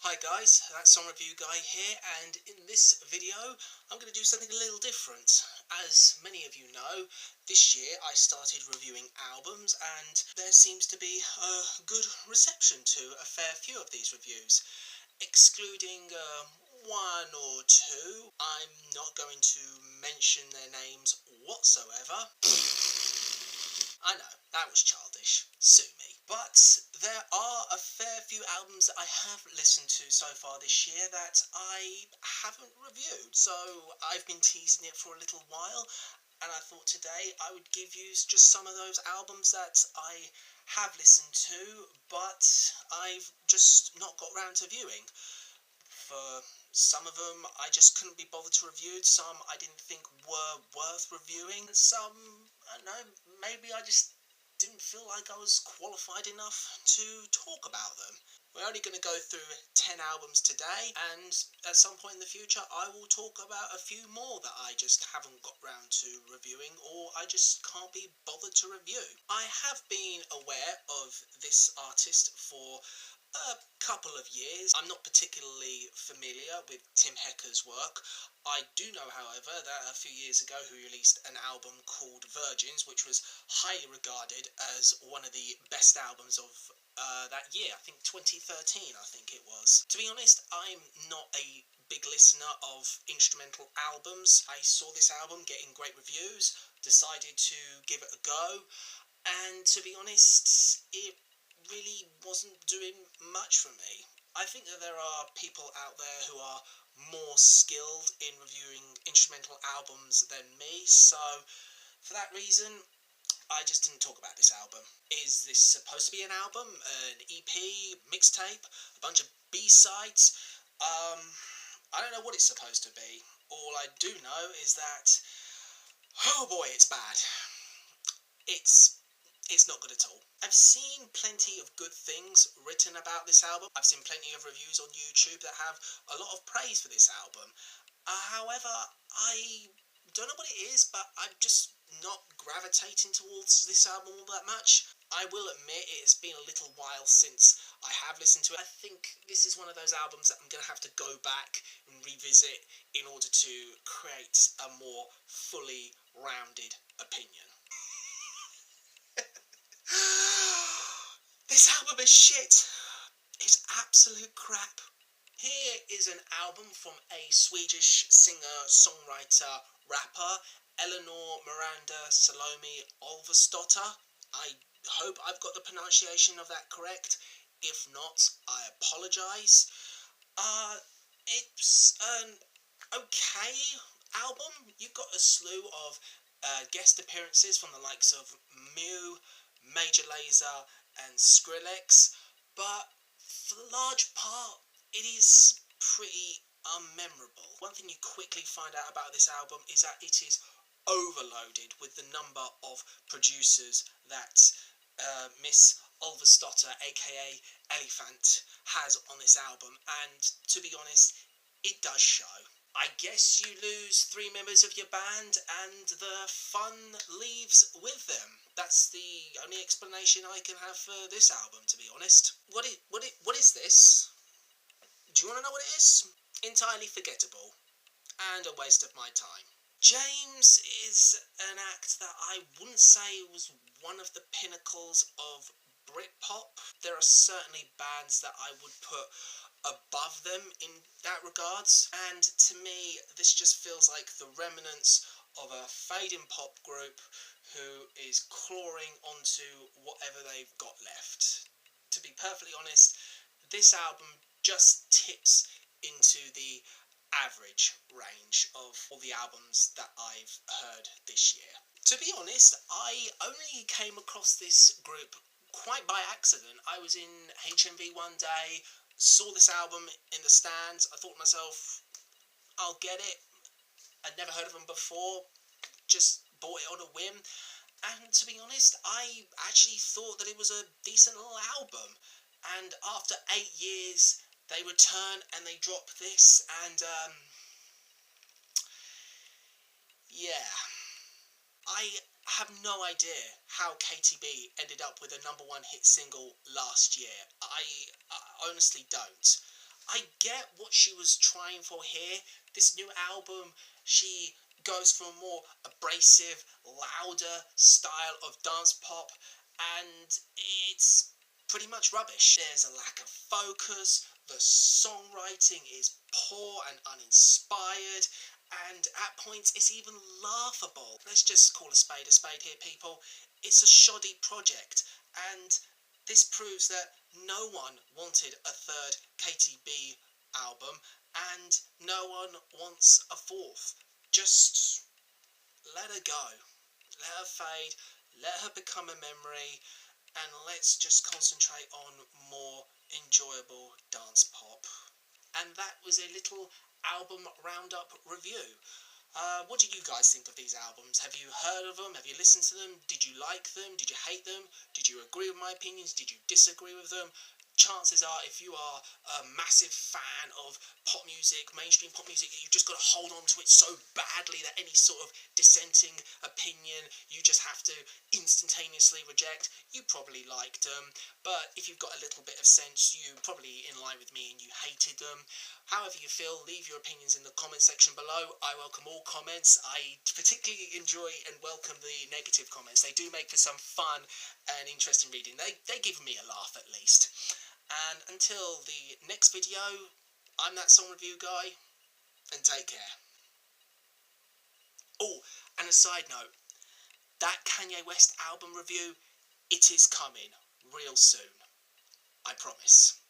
Hi guys, That Song Review Guy here, and in this video I'm going to do something a little different. As many of you know, this year I started reviewing albums and there seems to be a good reception to a fair few of these reviews. Excluding one or two, I'm not going to mention their names whatsoever. I know, that was childish. Sue me. But there are a fair few albums that I have listened to so far this year that I haven't reviewed. So I've been teasing it for a little while, and I thought today I would give you just some of those albums that I have listened to, but I've just not got round to viewing. For some of them I just couldn't be bothered to review, some I didn't think were worth reviewing, some, I don't know, maybe I just didn't feel like I was qualified enough to talk about them. We're only going to go through 10 albums today, and at some point in the future I will talk about a few more that I just haven't got round to reviewing, or I just can't be bothered to review. I have been aware of this artist for a couple of years. I'm not particularly familiar with Tim Hecker's work. I do know, however, that a few years ago he released an album called Virgins, which was highly regarded as one of the best albums of that year. I think 2013, I think it was. To be honest, I'm not a big listener of instrumental albums. I saw this album getting great reviews, decided to give it a go, and to be honest, it really wasn't doing much for me. I think that there are people out there who are more skilled in reviewing instrumental albums than me, so for that reason I just didn't talk about this album. Is this supposed to be an album, an EP, mixtape, a bunch of B-sides? I don't know what it's supposed to be. All I do know is that, oh boy, it's bad. It's not good at all. I've seen plenty of good things written about this album. I've seen plenty of reviews on YouTube that have a lot of praise for this album. However, I don't know what it is, but I'm just not gravitating towards this album all that much. I will admit it's been a little while since I have listened to it. I think this is one of those albums that I'm going to have to go back and revisit in order to create a more fully rounded opinion. This album is shit. It's absolute crap. Here is an album from a Swedish singer, songwriter, rapper, Eleanor Miranda Salome Olversdotter. I hope I've got the pronunciation of that correct. If not, I apologise. It's an okay album. You've got a slew of guest appearances from the likes of Mew, Major Lazer and Skrillex, but for the large part it is pretty unmemorable. One thing you quickly find out about this album is that it is overloaded with the number of producers that Miss Olversdotter, aka Elliphant, has on this album, and to be honest, it does show. I guess you lose 3 members of your band and the fun leaves with them. That's the only explanation I can have for this album, to be honest. What is this? Do you want to know what it is? Entirely forgettable and a waste of my time. James is an act that I wouldn't say was one of the pinnacles of Britpop. There are certainly bands that I would put above them in that regards, and to me this just feels like the remnants of a fading pop group who is clawing onto whatever they've got left. To be perfectly honest, this album just tips into the average range of all the albums that I've heard this year. To be honest, I only came across this group quite by accident. I was in HMV one day, saw this album in the stands. I thought to myself, I'll get it. I'd never heard of them before, just bought it on a whim, and to be honest, I actually thought that it was a decent little album. And after 8 years they return and they drop this, and yeah, I have no idea how Katy B ended up with a #1 hit single last year. I honestly don't. I get what she was trying for here. This new album, she goes for a more abrasive, louder style of dance pop, and it's pretty much rubbish. There's a lack of focus, the songwriting is poor and uninspired, and at points it's even laughable. Let's just call a spade here, people. It's a shoddy project, and this proves that no one wanted a third Katy B album, and no one wants a fourth. Just let her go. Let her fade. Let her become a memory. And let's just concentrate on more enjoyable dance pop. And that was a little album roundup review. What do you guys think of these albums? Have you heard of them? Have you listened to them? Did you like them? Did you hate them? Did you agree with my opinions? Did you disagree with them? Chances are, if you are a massive fan of pop music, mainstream pop music, you've just got to hold on to it so badly that any sort of dissenting opinion you just have to instantaneously reject. You probably liked them, but if you've got a little bit of sense, you're probably in line with me and you hated them. However you feel, leave your opinions in the comment section below. I welcome all comments. I particularly enjoy and welcome the negative comments. They do make for some fun and interesting reading. They give me a laugh at least. And until the next video, I'm That Song Review Guy, and take care. Oh, and a side note, that Kanye West album review, it is coming real soon. I promise.